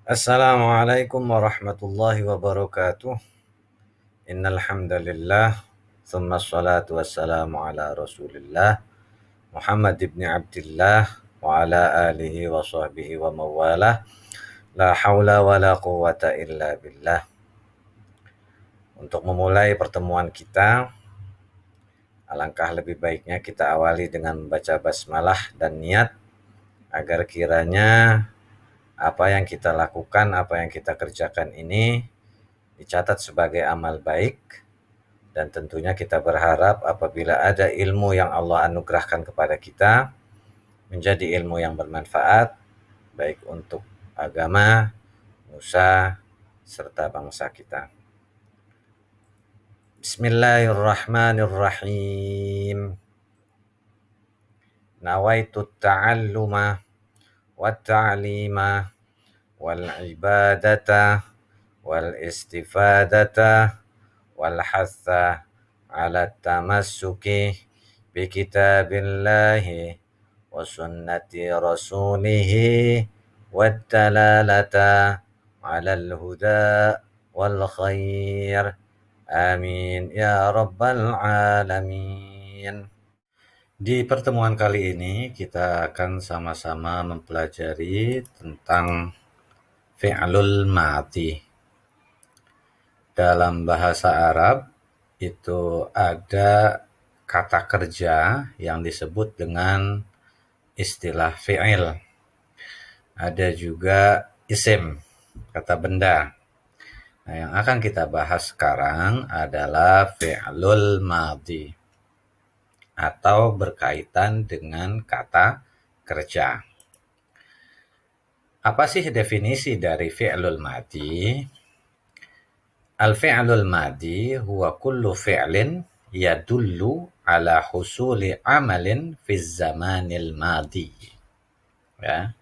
Assalamualaikum warahmatullahi wabarakatuh. Innal hamdalillah, tsumma ssalatu wassalamu ala Rasulillah Muhammad ibn Abdillah wa ala alihi wa sahbihi wa mawalah. La haula wa la quwata illa billah. Untuk memulai pertemuan kita, alangkah lebih baiknya kita awali dengan membaca basmalah dan niat agar kiranya apa yang kita lakukan, apa yang kita kerjakan ini dicatat sebagai amal baik, dan tentunya kita berharap apabila ada ilmu yang Allah anugerahkan kepada kita menjadi ilmu yang bermanfaat baik untuk agama, nusa, serta bangsa kita. Bismillahirrahmanirrahim. Nawaitu ta'alluma wa ta'lima wal ibadata wal istifadata wal hatha ala tamassuki bi kitabillahi wa sunnati rasulihi wa dalalata ala al-huda wal khair. Amin ya rabbal alamin. Di pertemuan kali ini kita akan sama-sama mempelajari tentang fi'lul madhi. Dalam bahasa Arab itu ada kata kerja yang disebut dengan istilah fi'il. Ada juga isim, kata benda. Nah, yang akan kita bahas sekarang adalah fi'lul madhi atau berkaitan dengan kata kerja. Apa sih definisi dari fi'lul madhi? Al-fi'lul madhi huwa kullu fi'lin yadullu ala husuli amalin fi zamanil madhi. Ya.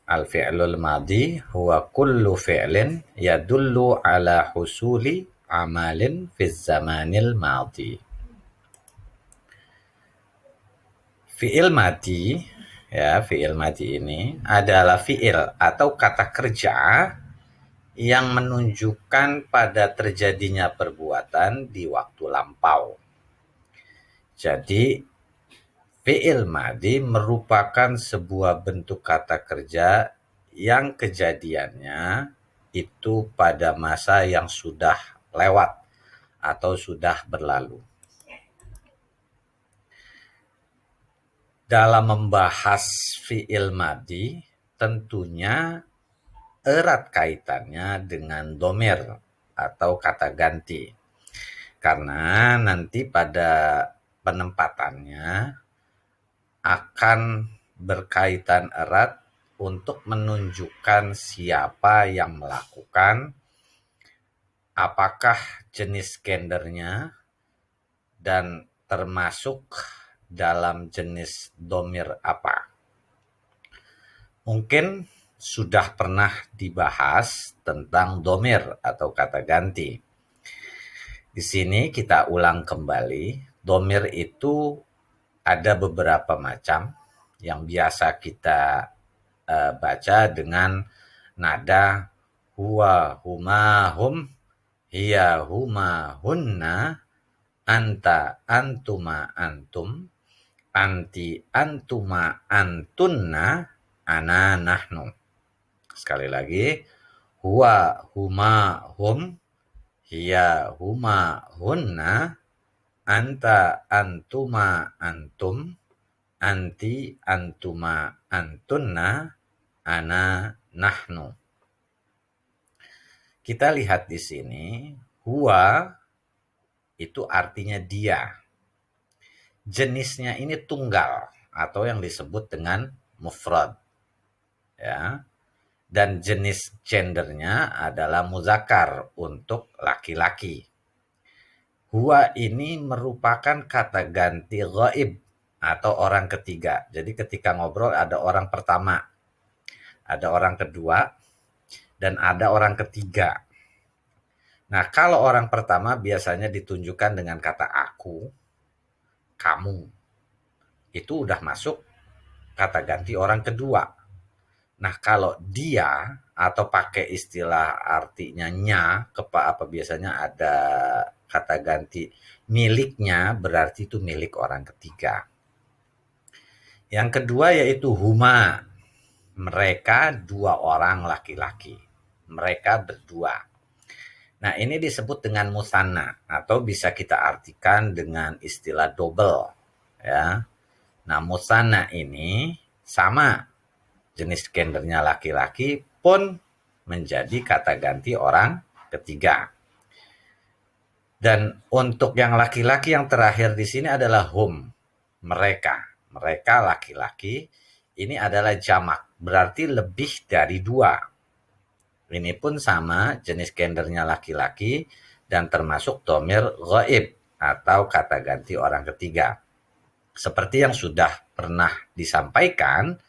Al-fi'lul madhi huwa kullu fi'lin yadullu ala husuli amalin fi zamanil madhi. Fi'il madhi, ya, fi'il madhi ini adalah fi'il atau kata kerja yang menunjukkan pada terjadinya perbuatan di waktu lampau. Jadi, fi'il madhi merupakan sebuah bentuk kata kerja yang kejadiannya itu pada masa yang sudah lewat atau sudah berlalu. Dalam membahas fi'il madhi, tentunya erat kaitannya dengan domir atau kata ganti. Karena nanti pada penempatannya akan berkaitan erat untuk menunjukkan siapa yang melakukan, apakah jenis gendernya, dan termasuk dalam jenis domir apa. Mungkin sudah pernah dibahas tentang domir atau kata ganti. Di sini kita ulang kembali, domir itu ada beberapa macam yang biasa kita baca dengan nada huwa, huma, hum, hiya, huma, hunna, anta, antuma, antum, anti, antuma, antunna, ana, nahnu. Sekali lagi, huwa, huma, hum, hiya, huma, hunna, anta, antuma, antum, anti, antuma, antunna, ana, nahnu. Kita lihat di sini, huwa itu artinya dia. Jenisnya ini tunggal atau yang disebut dengan mufrad. Ya. Dan jenis gendernya adalah muzakkar untuk laki-laki. Huwa ini merupakan kata ganti ghaib atau orang ketiga. Jadi ketika ngobrol ada orang pertama, ada orang kedua, dan ada orang ketiga. Nah, kalau orang pertama biasanya ditunjukkan dengan kata aku, kamu. Itu udah masuk kata ganti orang kedua. Nah, kalau dia atau pakai istilah artinya nya, apa biasanya ada kata ganti miliknya, berarti itu milik orang ketiga. Yang kedua yaitu huma, mereka dua orang laki-laki, mereka berdua. Nah, ini disebut dengan musanna atau bisa kita artikan dengan istilah double, ya. Nah, musanna ini sama jenis gendernya laki-laki pun menjadi kata ganti orang ketiga. Dan untuk yang laki-laki yang terakhir di sini adalah hum, mereka. Mereka laki-laki ini adalah jamak, berarti lebih dari dua. Ini pun sama, jenis gendernya laki-laki dan termasuk dhamir ghaib atau kata ganti orang ketiga. Seperti yang sudah pernah disampaikan,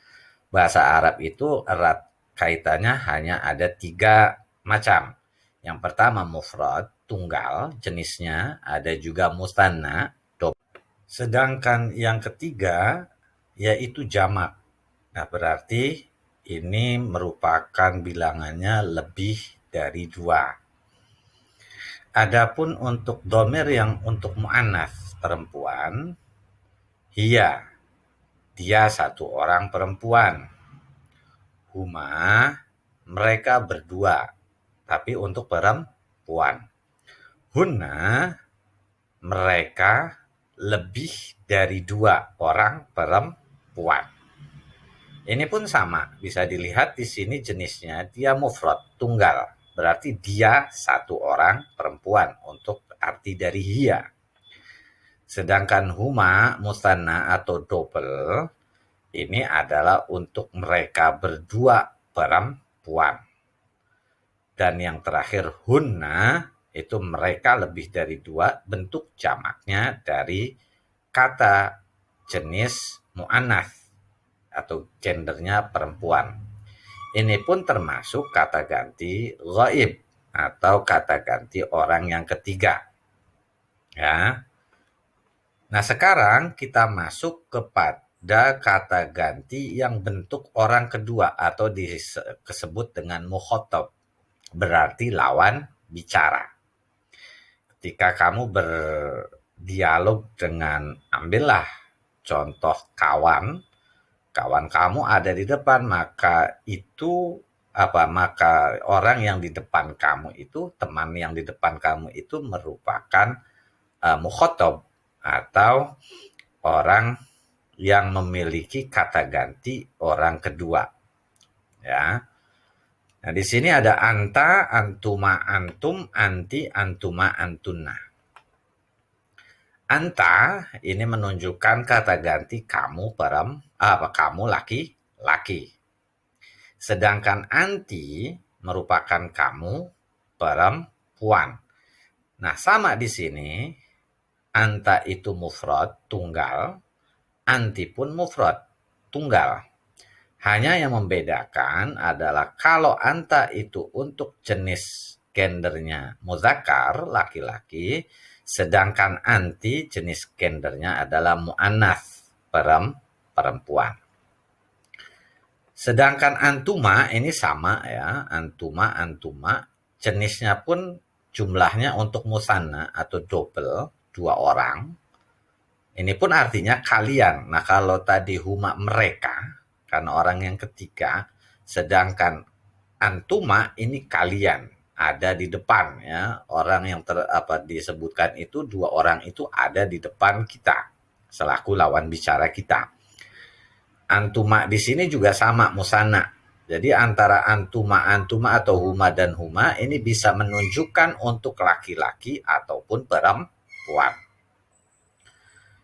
bahasa Arab itu erat kaitannya hanya ada 3 macam. Yang pertama mufrad, tunggal, jenisnya ada juga musanna, sedangkan yang ketiga yaitu jamak. Nah, berarti ini merupakan bilangannya lebih dari 2. Adapun untuk dhamir yang untuk mu'annas perempuan, hiya, dia satu orang perempuan. Huma, mereka berdua, tapi untuk perempuan. Hunna, mereka lebih dari 2 orang perempuan. Ini pun sama, bisa dilihat di sini jenisnya dia mufrad, tunggal. Berarti dia satu orang perempuan untuk arti dari hiya. Sedangkan huma, musanna atau double, ini adalah untuk mereka berdua perempuan. Dan yang terakhir hunna, itu mereka lebih dari 2, bentuk jamaknya dari kata jenis mu'annas atau gendernya perempuan. Ini pun termasuk kata ganti ghaib atau kata ganti orang yang ketiga. Ya. Nah, sekarang kita masuk kepada kata ganti yang bentuk orang kedua atau disebut dengan mukhatab, berarti lawan bicara. Ketika kamu berdialog dengan, ambillah contoh kawan kamu ada di depan, maka orang yang di depan kamu itu, teman yang di depan kamu itu merupakan mukhatab atau orang yang memiliki kata ganti orang kedua. Ya. Nah, di sini ada anta, antuma, antum, anti, antuma, antunna. Anta ini menunjukkan kata ganti kamu kamu laki-laki. Sedangkan anti merupakan kamu perempuan. Nah, sama di sini. Anta itu mufrad, tunggal. Anti pun mufrad, tunggal. Hanya yang membedakan adalah kalau anta itu untuk jenis gendernya muzakkar, laki-laki, sedangkan anti jenis gendernya adalah mu'annas, perempuan. Sedangkan antuma ini sama ya, antuma, jenisnya pun jumlahnya untuk musanna atau double, 2 orang. Ini pun artinya kalian. Nah, kalau tadi huma mereka, karena orang yang ketiga, sedangkan antuma ini kalian, ada di depan ya. Orang yang disebutkan itu, 2 orang itu ada di depan kita selaku lawan bicara kita. Antuma di sini juga sama musanna. Jadi antara antuma atau huma dan huma ini bisa menunjukkan untuk laki-laki ataupun perempuan.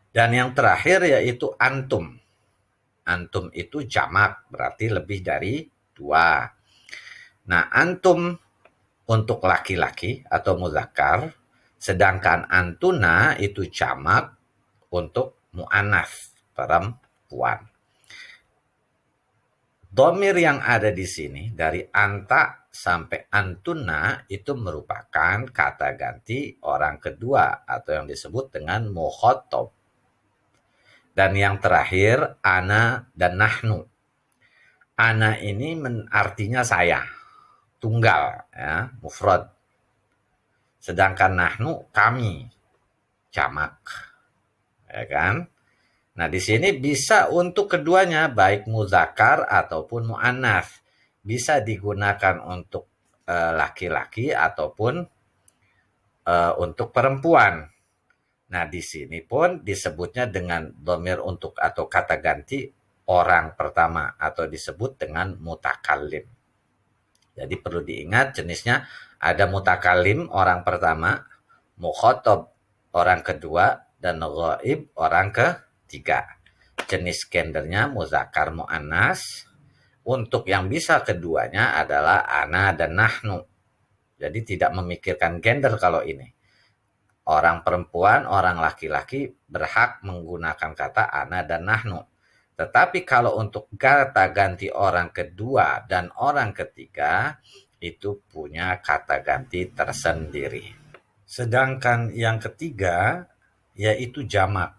Dan yang terakhir yaitu antum. Antum itu jamak, berarti lebih dari 2. Nah, antum untuk laki-laki atau muzakkar, sedangkan antuna itu jamak untuk mu'annas, perempuan. Dhamir yang ada di sini dari anta sampai antuna itu merupakan kata ganti orang kedua atau yang disebut dengan mukhatab. Dan yang terakhir ana dan nahnu. Ana ini artinya saya, tunggal, ya, mufrad. Sedangkan nahnu kami, jamak, ya kan? Nah, di sini bisa untuk keduanya, baik muzakkar ataupun muannats. Bisa digunakan untuk laki-laki ataupun untuk perempuan. Nah, di sini pun disebutnya dengan dhamir untuk atau kata ganti orang pertama atau disebut dengan mutakallim. Jadi perlu diingat jenisnya ada mutakallim orang pertama, mukhatab orang kedua, dan ghaib orang ketiga. Jenis gendernya muzakkar muannas. Untuk yang bisa keduanya adalah ana dan nahnu. Jadi tidak memikirkan gender kalau ini. Orang perempuan, orang laki-laki berhak menggunakan kata ana dan nahnu. Tetapi kalau untuk kata ganti orang kedua dan orang ketiga, itu punya kata ganti tersendiri. Sedangkan yang ketiga, yaitu jamak.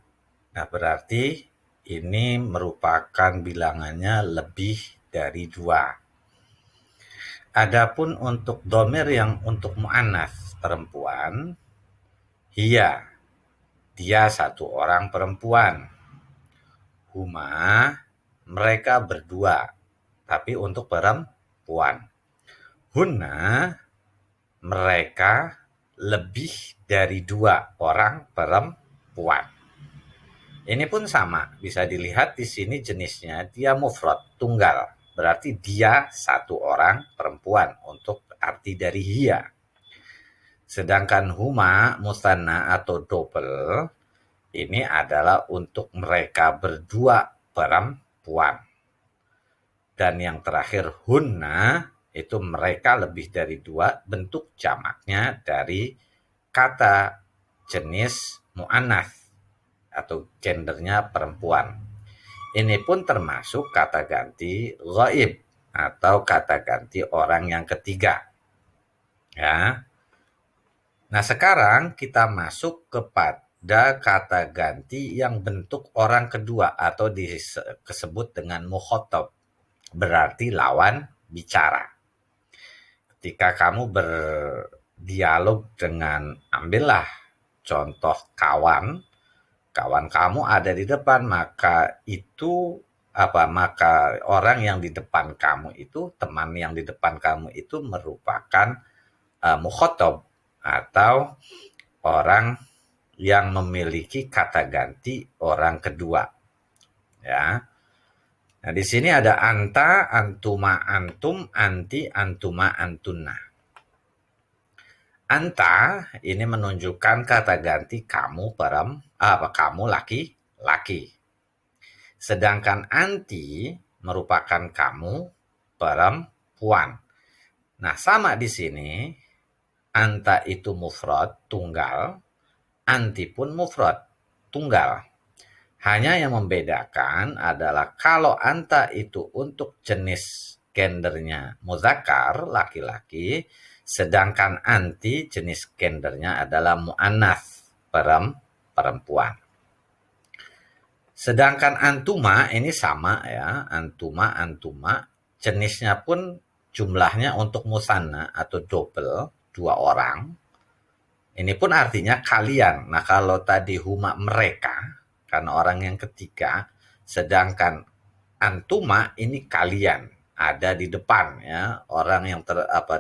Nah, berarti ini merupakan bilangannya lebih dari 2. Adapun untuk dhamir yang untuk muannats perempuan, hiya, dia satu orang perempuan. Huma, mereka berdua, tapi untuk perempuan. Hunna, mereka lebih dari 2 orang perempuan. Ini pun sama, bisa dilihat di sini jenisnya dia mufrad, tunggal. Berarti dia satu orang perempuan untuk arti dari hiya. Sedangkan huma, musanna atau double, ini adalah untuk mereka berdua perempuan. Dan yang terakhir hunna, itu mereka lebih dari 2, bentuk jamaknya dari kata jenis muannats atau gendernya perempuan. Ini pun termasuk kata ganti ghaib atau kata ganti orang yang ketiga. Ya. Nah, sekarang kita masuk kepada kata ganti yang bentuk orang kedua atau disebut dengan mukhatab. Berarti lawan bicara. Ketika kamu berdialog dengan, ambillah contoh kawan kamu ada di depan, maka orang yang di depan kamu itu, teman yang di depan kamu itu merupakan mukhatab atau orang yang memiliki kata ganti orang kedua. Ya. Nah, di sini ada anta, antuma, antum, anti, antuma, antunna. Anta ini menunjukkan kata ganti kamu kamu laki-laki. Sedangkan anti merupakan kamu perempuan. Nah, sama di sini, anta itu mufrad, tunggal, anti pun mufrad, tunggal. Hanya yang membedakan adalah kalau anta itu untuk jenis gendernya muzakkar, laki-laki, sedangkan anti jenis gendernya adalah muannats, perempuan. Sedangkan antuma ini sama ya, antuma, jenisnya pun jumlahnya untuk musanna atau double, 2 orang. Ini pun artinya kalian. Nah, kalau tadi huma mereka, karena orang yang ketiga, sedangkan antuma ini kalian. Ada di depan ya, orang yang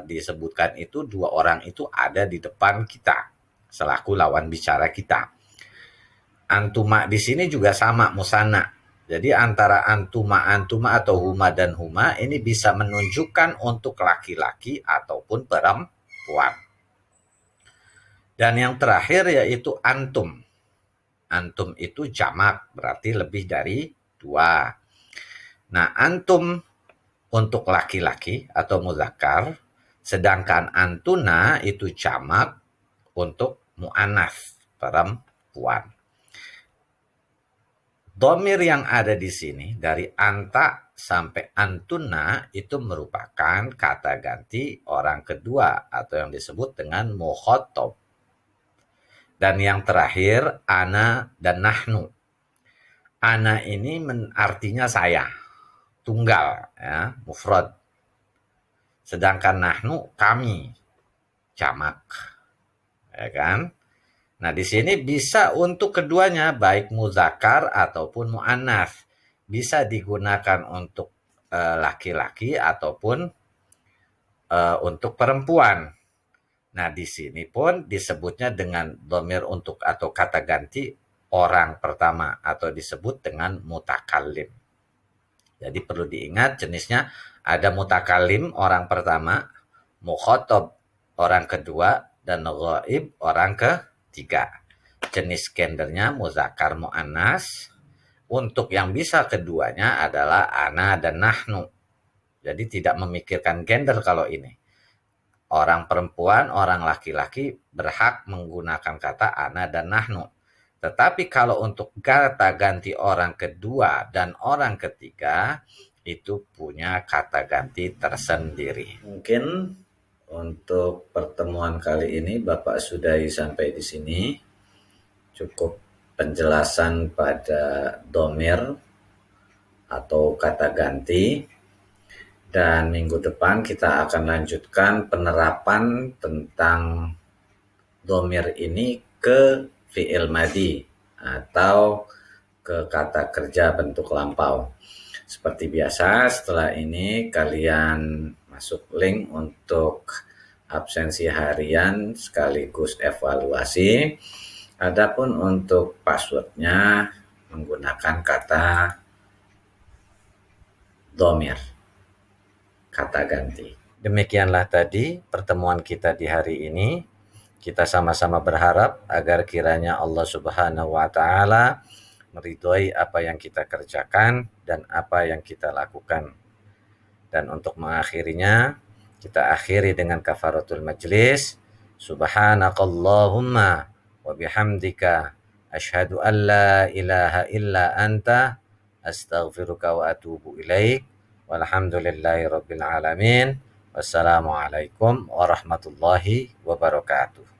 disebutkan itu 2 orang itu ada di depan kita selaku lawan bicara kita. Antuma di sini juga sama musanna. Jadi antara antuma atau huma dan huma ini bisa menunjukkan untuk laki-laki ataupun perempuan. Dan yang terakhir yaitu antum. Antum itu jamak, berarti lebih dari 2. Nah, antum untuk laki-laki atau muzakkar, sedangkan antuna itu jamak untuk muannats, perempuan. Dhamir yang ada di sini dari anta sampai antuna itu merupakan kata ganti orang kedua atau yang disebut dengan mukhatab. Dan yang terakhir ana dan nahnu. Ana ini artinya saya, tunggal, ya, mufrad. Sedangkan nahnu kami, jamak, ya kan? Nah, di sini bisa untuk keduanya, baik muzakkar ataupun muannats. Bisa digunakan untuk laki-laki ataupun untuk perempuan. Nah, di sini pun disebutnya dengan dhamir untuk atau kata ganti orang pertama atau disebut dengan mutakallim. Jadi perlu diingat jenisnya ada mutakallim orang pertama, mukhatab orang kedua, dan ghaib orang ketiga. Jenis gendernya muzakkar muannas. Untuk yang bisa keduanya adalah ana dan nahnu. Jadi tidak memikirkan gender kalau ini. Orang perempuan, orang laki-laki berhak menggunakan kata ana dan nahnu. Tetapi kalau untuk kata ganti orang kedua dan orang ketiga, itu punya kata ganti tersendiri. Mungkin untuk pertemuan kali ini Bapak sudahi sampai di sini. Cukup penjelasan pada dhamir atau kata ganti. Dan minggu depan kita akan lanjutkan penerapan tentang dhamir ini ke fi'il madhi atau ke kata kerja bentuk lampau. Seperti biasa, setelah ini kalian masuk link untuk absensi harian sekaligus evaluasi. Adapun untuk passwordnya menggunakan kata dhamir, kata ganti. Demikianlah tadi pertemuan kita di hari ini. Kita sama-sama berharap agar kiranya Allah Subhanahu wa Ta'ala meridhoi apa yang kita kerjakan dan apa yang kita lakukan. Dan untuk mengakhirinya, kita akhiri dengan kafaratul majlis. Subhanakallahumma wa bihamdika asyhadu an la ilaha illa anta astaghfiruka wa atubu ilaik. Walhamdulillahi rabbil alamin. Wassalamualaikum warahmatullahi wabarakatuh.